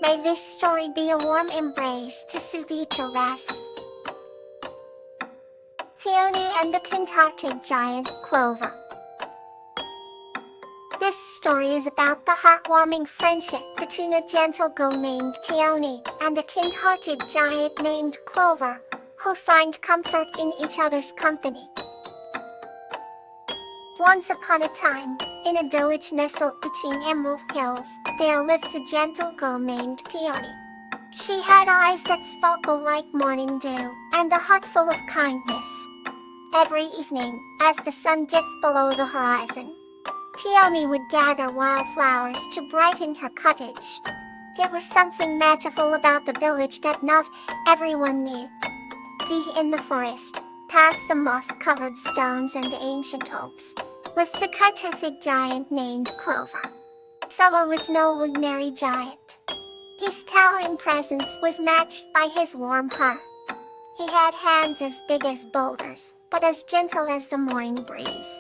May this story be a warm embrace to soothe you to rest. Peony and the kind-hearted giant Clover. This story is about the heartwarming friendship between a gentle girl named Peony and a kind-hearted giant named Clover, who find comfort in each other's company. Once upon a time, in a village nestled between emerald hills, there lived a gentle girl named Peony. She had eyes that sparkled like morning dew, and a heart full of kindness. Every evening, as the sun dipped below the horizon, Peony would gather wildflowers to brighten her cottage. There was something magical about the village that not everyone knew. Deep in the forest, past the moss-covered stones and ancient oaks, lived a kind-hearted giant named Clover. Clover was no ordinary giant. His towering presence was matched by his warm heart. He had hands as big as boulders, but as gentle as the morning breeze.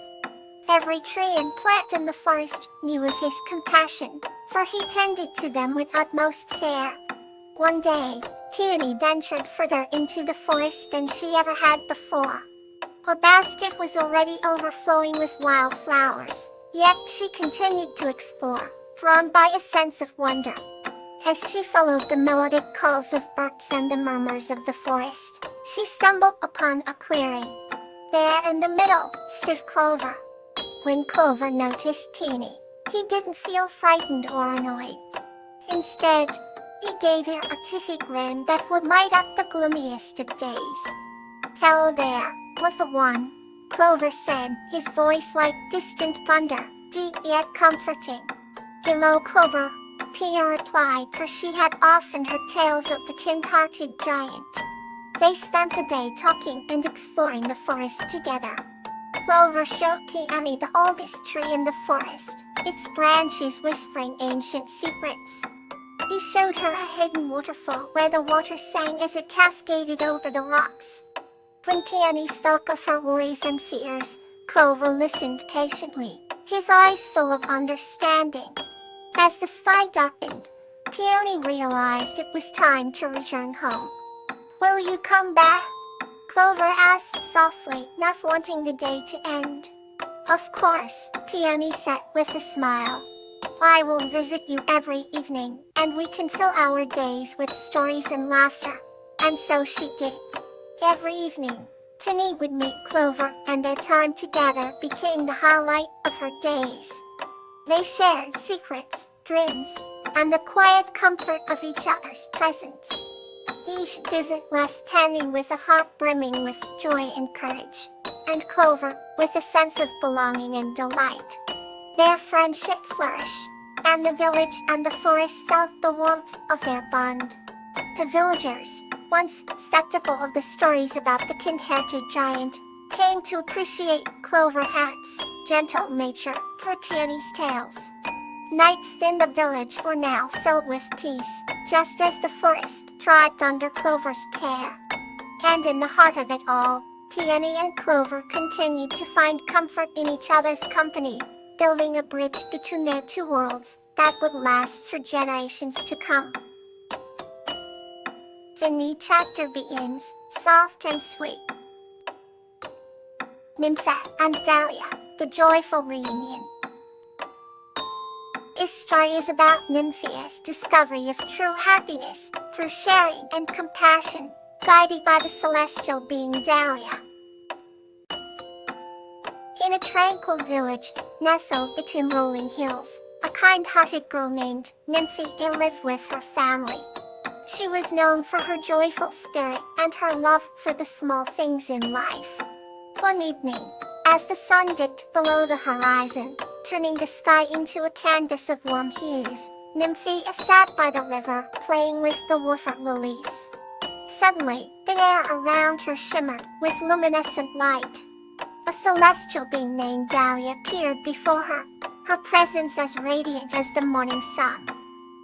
Every tree and plant in the forest knew of his compassion, for he tended to them with utmost care. One day, Peony ventured further into the forest than she ever had before. Her basket was already overflowing with wildflowers, yet she continued to explore, drawn by a sense of wonder. As she followed the melodic calls of birds and the murmurs of the forest, she stumbled upon a clearing. There in the middle stood Clover. When Clover noticed Peony, he didn't feel frightened or annoyed. Instead, he gave her a toothy grin that would light up the gloomiest of days. "Hello there, little one," Clover said, his voice like distant thunder, deep yet comforting. "Hello, Clover," Peony replied, for she had often heard tales of the kind-hearted giant. They spent the day talking and exploring the forest together. Clover showed Peony the oldest tree in the forest, its branches whispering ancient secrets. He showed her a hidden waterfall where the water sang as it cascaded over the rocks. When Peony spoke of her worries and fears, Clover listened patiently, his eyes full of understanding. As the sky darkened, Peony realized it was time to return home. "Will you come back?" Clover asked softly, not wanting the day to end. "Of course," Peony said with a smile. "I will visit you every evening, and we can fill our days with stories and laughter." And so she did. Every evening, Peony would meet Clover, and their time together became the highlight of her days. They shared secrets, dreams, and the quiet comfort of each other's presence. Each visit left Peony with a heart brimming with joy and courage, and Clover with a sense of belonging and delight. Their friendship flourished, and the village and the forest felt the warmth of their bond. The villagers, once skeptical of the stories about the kind-hearted giant, came to appreciate Clover Heart's gentle nature for Peony's tales. Nights in the village were now filled with peace, just as the forest thrived under Clover's care. And in the heart of it all, Peony and Clover continued to find comfort in each other's company, building a bridge between their two worlds that would last for generations to come. The new chapter begins, soft and sweet. Nympha and Dahlia, the joyful reunion. This story is about Nymphaea's discovery of true happiness through sharing and compassion, guided by the celestial being Dahlia. In a tranquil village, nestled between rolling hills, a kind-hearted girl named Nymphaea lived with her family. She was known for her joyful spirit and her love for the small things in life. One evening, as the sun dipped below the horizon, turning the sky into a canvas of warm hues, Nymphaea sat by the river, playing with the water lilies. Suddenly, the air around her shimmered with luminescent light. A celestial being named Dahlia appeared before her, her presence as radiant as the morning sun.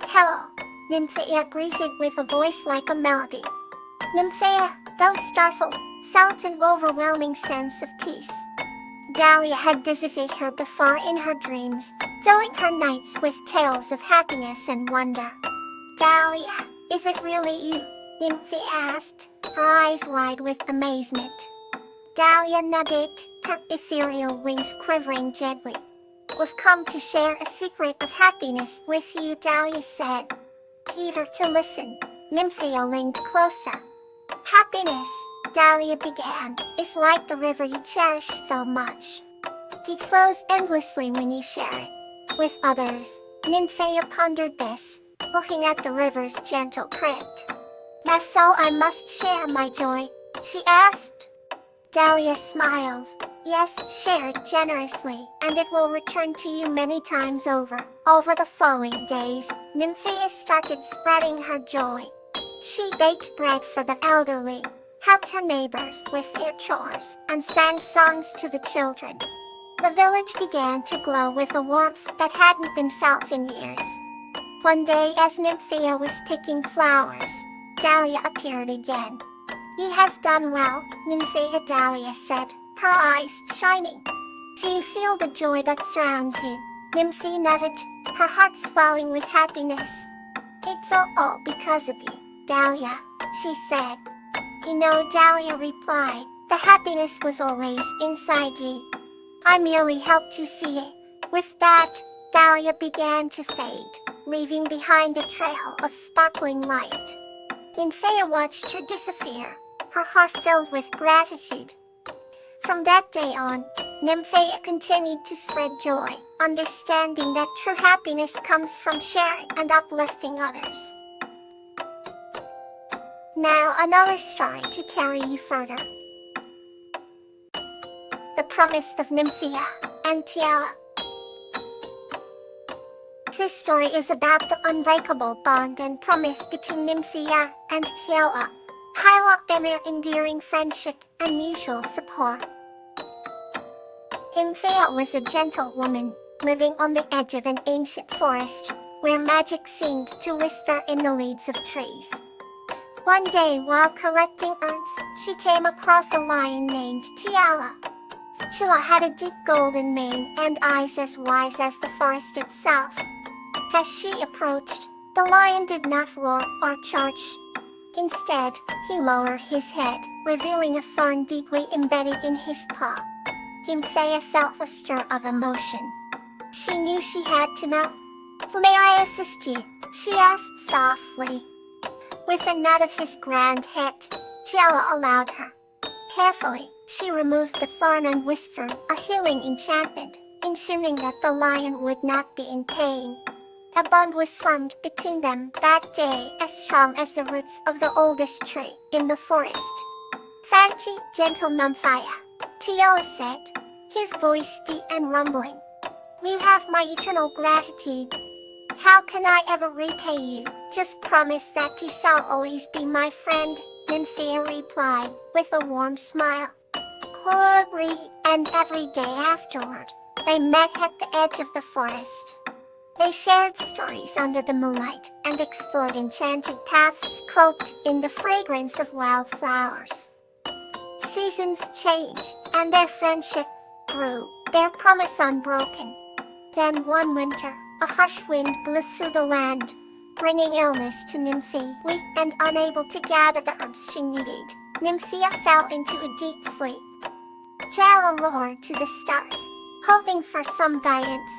"Hello," Nymphaea greeted with a voice like a melody. Nymphaea, though startled, felt an overwhelming sense of peace. Dahlia had visited her before in her dreams, filling her nights with tales of happiness and wonder. Dahlia, is it really you? Nymphy asked, her eyes wide with amazement. Dahlia nodded, her ethereal wings quivering gently. We've come to share a secret of happiness with you, Dahlia said. Eager to listen, Nymphia leaned closer. Happiness, Dahlia began, is like the river you cherish so much. It flows endlessly when you share it with others. Nymphia pondered this, looking at the river's gentle current. Now so I must share my joy, she asked. Dahlia smiled. Yes, share it generously, and it will return to you many times over. Over the following days, Nymphia started spreading her joy. She baked bread for the elderly, helped her neighbors with their chores, and sang songs to the children. The village began to glow with a warmth that hadn't been felt in years. One day, as Nymphia was picking flowers, Dahlia appeared again. You have done well, Nymphia, Dahlia said, her eyes shining. Do you feel the joy that surrounds you? Nymphia nodded, her heart swelling with happiness. It's all because of you, Dahlia, she said. You know, Dahlia replied, the happiness was always inside you. I merely helped you see it. With that, Dahlia began to fade, leaving behind a trail of sparkling light. Nymphia watched her disappear, her heart filled with gratitude. From that day on, Nymphia continued to spread joy, understanding that true happiness comes from sharing and uplifting others. Now another story to carry you further. The Promise of Nymphia and Tiala. This story is about the unbreakable bond and promise between Nymphia and Tiala, highlighting their endearing friendship and mutual support. Nymphia was a gentle woman, living on the edge of an ancient forest, where magic seemed to whisper in the leaves of trees. One day, while collecting herbs, she came across a lion named Tiala. Tiala had a deep golden mane and eyes as wise as the forest itself. As she approached, the lion did not roar or charge. Instead, he lowered his head, revealing a thorn deeply embedded in his paw. Nymphia felt a stir of emotion. She knew she had to know. May I assist you? She asked softly. With a nod of his grand head, Tiala allowed her. Carefully, she removed the thorn and whispered a healing enchantment, ensuring that the lion would not be in pain. A bond was formed between them that day, as strong as the roots of the oldest tree in the forest. Thank you, gentle Nymphia, Tiala said, his voice deep and rumbling. You have my eternal gratitude. How can I ever repay you? Just promise that you shall always be my friend, Nymphia replied, with a warm smile. We'll agree, and every day afterward, they met at the edge of the forest. They shared stories under the moonlight and explored enchanted paths cloaked in the fragrance of wildflowers. Seasons changed, and their friendship grew, their promise unbroken. Then one winter, a harsh wind blew through the land, bringing illness to Nymphia. Weak and unable to gather the herbs she needed, Nymphia fell into a deep sleep. Tiala roared to the stars, hoping for some guidance.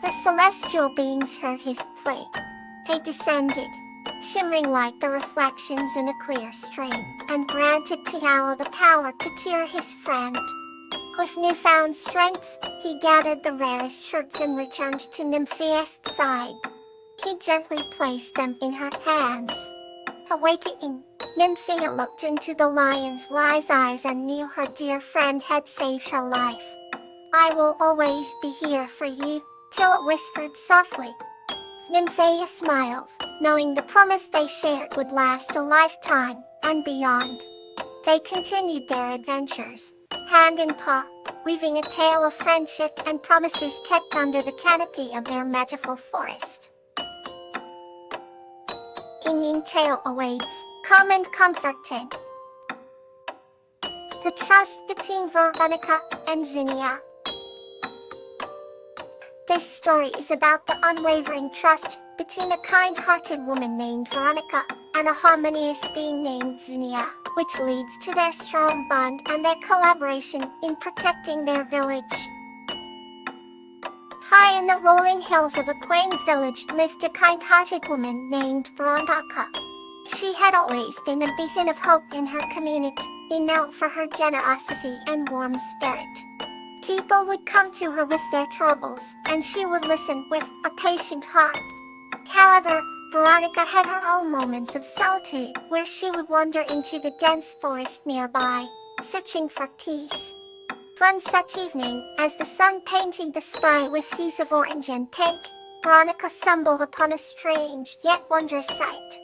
The celestial beings heard his plea. They descended, shimmering like the reflections in a clear stream, and granted Tiala the power to cure his friend. With newfound strength, he gathered the rarest herbs and returned to Nymphia's side. He gently placed them in her hands. Awakening, Nymphia looked into the lion's wise eyes and knew her dear friend had saved her life. I will always be here for you, Tiala whispered softly. Nymphia smiled, knowing the promise they shared would last a lifetime and beyond. They continued their adventures, hand in paw, weaving a tale of friendship and promises kept under the canopy of their magical forest. A new tale awaits, calm and comforting. The Trust Between Veronica and Zinnia. This story is about the unwavering trust between a kind-hearted woman named Veronica and a harmonious being named Zinnia, which leads to their strong bond and their collaboration in protecting their village. High in the rolling hills of a quaint village lived a kind-hearted woman named Veronica. She had always been a beacon of hope in her community, renowned for her generosity and warm spirit. People would come to her with their troubles, and she would listen with a patient heart. However, Veronica had her own moments of solitude, where she would wander into the dense forest nearby, searching for peace. One such evening, as the sun painted the sky with hues of orange and pink, Veronica stumbled upon a strange yet wondrous sight.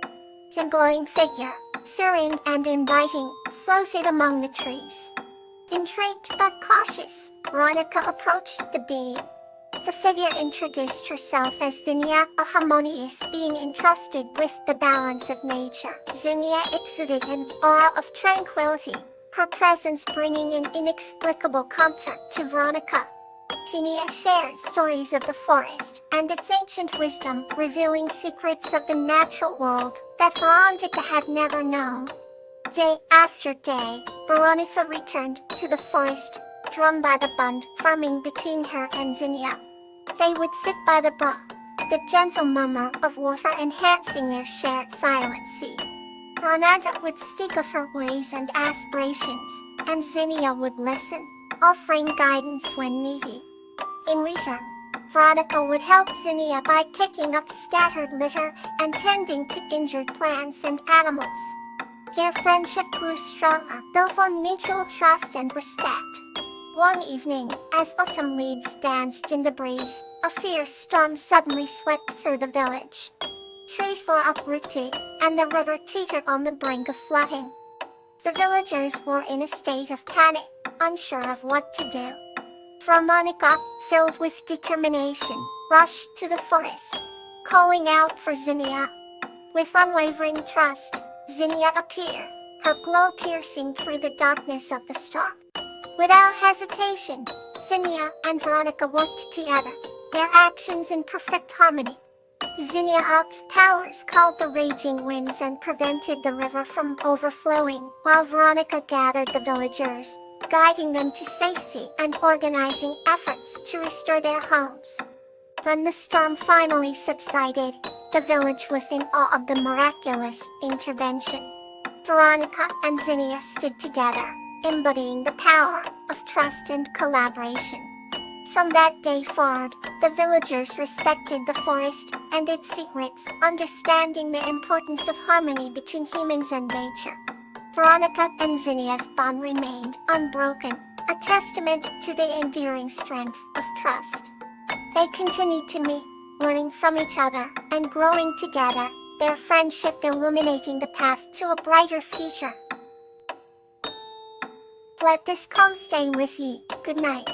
A glowing figure, serene and inviting, floated among the trees. Intrigued but cautious, Veronica approached the being. The figure introduced herself as Zinnia, a harmonious being entrusted with the balance of nature. Zinnia exuded an aura of tranquility, her presence bringing an inexplicable comfort to Veronica. Zinnia shared stories of the forest and its ancient wisdom, revealing secrets of the natural world that Veronica had never known. Day after day, Veronica returned to the forest, drawn by the bond forming between her and Zinnia. They would sit by the brook, the gentle murmur of water enhancing their shared silence. Veronica would speak of her worries and aspirations, and Zinnia would listen, offering guidance when needed. In return, Veronica would help Zinnia by picking up scattered litter and tending to injured plants and animals. Their friendship grew stronger, built on mutual trust and respect. One evening, as autumn leaves danced in the breeze, a fierce storm suddenly swept through the village. Trees were uprooted, and the river teetered on the brink of flooding. The villagers were in a state of panic, unsure of what to do. Veronica, filled with determination, rushed to the forest, calling out for Zinnia. With unwavering trust, Zinnia appeared, her glow piercing through the darkness of the storm. Without hesitation, Zinnia and Veronica worked together, their actions in perfect harmony. Zinnia's powers called the raging winds and prevented the river from overflowing, while Veronica gathered the villagers, guiding them to safety and organizing efforts to restore their homes. When the storm finally subsided, the village was in awe of the miraculous intervention. Veronica and Zinnia stood together, embodying the power of trust and collaboration. From that day forward, the villagers respected the forest and its secrets, understanding the importance of harmony between humans and nature. Veronica and Zinnia's bond remained unbroken, a testament to the enduring strength of trust. They continued to meet, learning from each other, and growing together, their friendship illuminating the path to a brighter future. Let this calm stay with you. Good night.